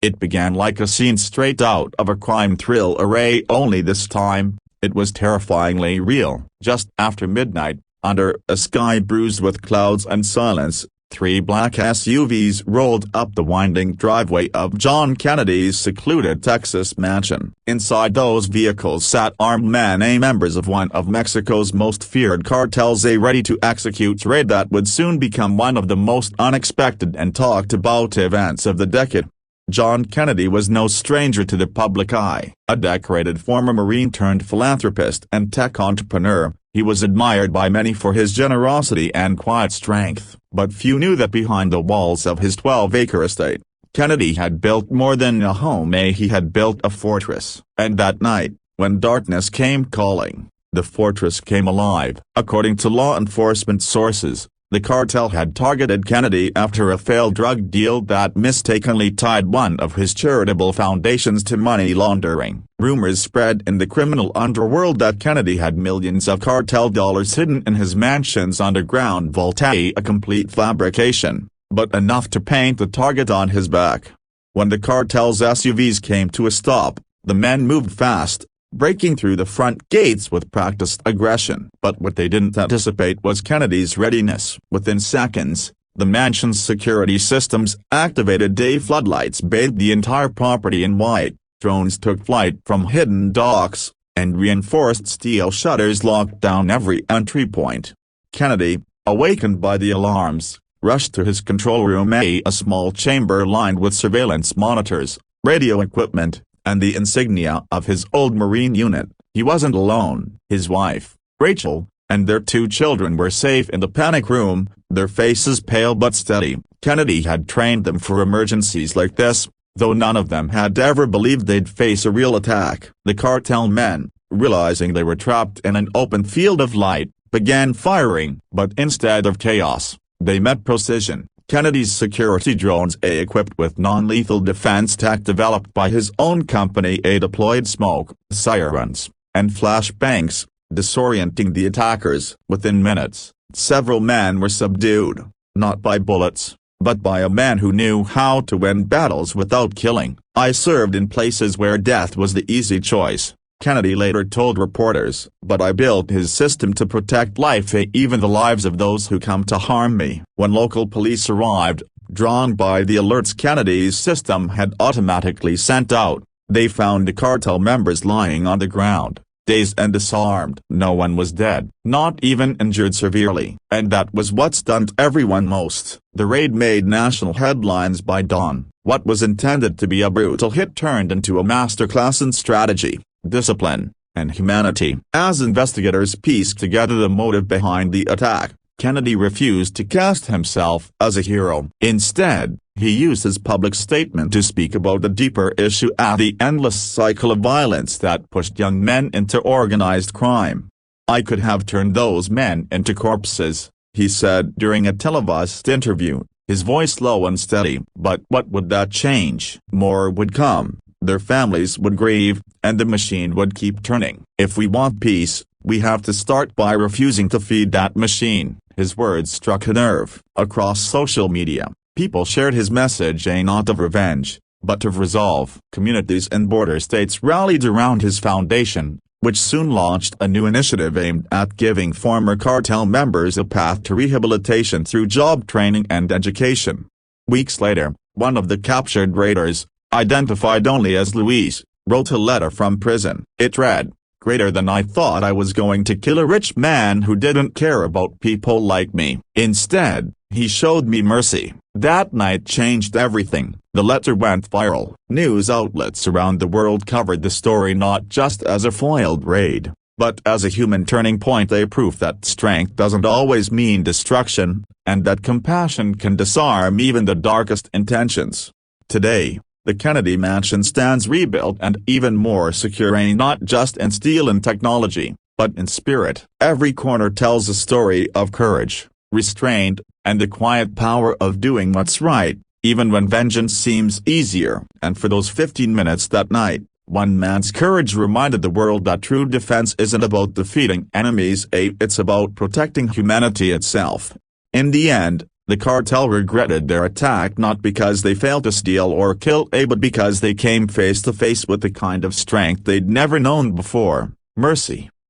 It began like a scene straight out of a crime thriller, only this time, it was terrifyingly real. Just after midnight, under a sky bruised with clouds and silence, 3 black SUVs rolled up the winding driveway of John Kennedy's secluded Texas mansion. Inside those vehicles sat armed men, members of one of Mexico's most feared cartels, ready to execute raid that would soon become one of the most unexpected and talked about events of the decade. John Kennedy was no stranger to the public eye. A decorated former Marine turned philanthropist and tech entrepreneur, he was admired by many for his generosity and quiet strength. But few knew that behind the walls of his 12-acre estate, Kennedy had built more than a home, he had built a fortress. And that night, when darkness came calling, the fortress came alive. According to law enforcement sources, the cartel had targeted Kennedy after a failed drug deal that mistakenly tied one of his charitable foundations to money laundering. Rumors spread in the criminal underworld that Kennedy had millions of cartel dollars hidden in his mansion's underground vault, a complete fabrication, but enough to paint the target on his back. When the cartel's SUVs came to a stop, the men moved fast, breaking through the front gates with practiced aggression. But what they didn't anticipate was Kennedy's readiness. Within seconds, the mansion's security systems activated. Day floodlights bathed the entire property in white, drones took flight from hidden docks, and reinforced steel shutters locked down every entry point. Kennedy, awakened by the alarms, rushed to his control room, a small chamber lined with surveillance monitors, radio equipment, and the insignia of his old Marine unit. He wasn't alone. His wife, Rachel, and their 2 children were safe in the panic room, their faces pale but steady. Kennedy had trained them for emergencies like this, though none of them had ever believed they'd face a real attack. The cartel men, realizing they were trapped in an open field of light, began firing. But instead of chaos, they met precision. Kennedy's security drones, equipped with non-lethal defense tech developed by his own company, deployed smoke, sirens, and flashbangs, disorienting the attackers. Within minutes, several men were subdued, not by bullets, but by a man who knew how to win battles without killing. "I served in places where death was the easy choice," Kennedy later told reporters, "but I built his system to protect life, even the lives of those who come to harm me." When local police arrived, drawn by the alerts Kennedy's system had automatically sent out, they found the cartel members lying on the ground, dazed and disarmed. No one was dead, not even injured severely. And that was what stunned everyone most. The raid made national headlines by dawn. What was intended to be a brutal hit turned into a masterclass in strategy, discipline, and humanity. As investigators pieced together the motive behind the attack, Kennedy refused to cast himself as a hero. Instead, he used his public statement to speak about the deeper issue of the endless cycle of violence that pushed young men into organized crime. "I could have turned those men into corpses," he said during a televised interview, his voice low and steady. "But what would that change? More would come. Their families would grieve, and the machine would keep turning. If we want peace, we have to start by refusing to feed that machine." His words struck a nerve. Across social media, people shared his message, not of revenge, but of resolve. Communities and border states rallied around his foundation, which soon launched a new initiative aimed at giving former cartel members a path to rehabilitation through job training and education. Weeks later, one of the captured raiders, identified only as Luis, wrote a letter from prison. It read, "Greater than I thought I was going to kill a rich man who didn't care about people like me. Instead, he showed me mercy." That night changed everything. The letter went viral. News outlets around the world covered the story not just as a foiled raid, but as a human turning point, a proof that strength doesn't always mean destruction, and that compassion can disarm even the darkest intentions. Today, the Kennedy Mansion stands rebuilt and even more secure, not just in steel and technology, but in spirit. Every corner tells a story of courage, restraint, and the quiet power of doing what's right, even when vengeance seems easier. And for those 15 minutes that night, one man's courage reminded the world that true defense isn't about defeating enemies, it's about protecting humanity itself. In the end, The cartel regretted their attack not because they failed to steal or kill A but because they came face to face with the kind of strength they'd never known before: mercy.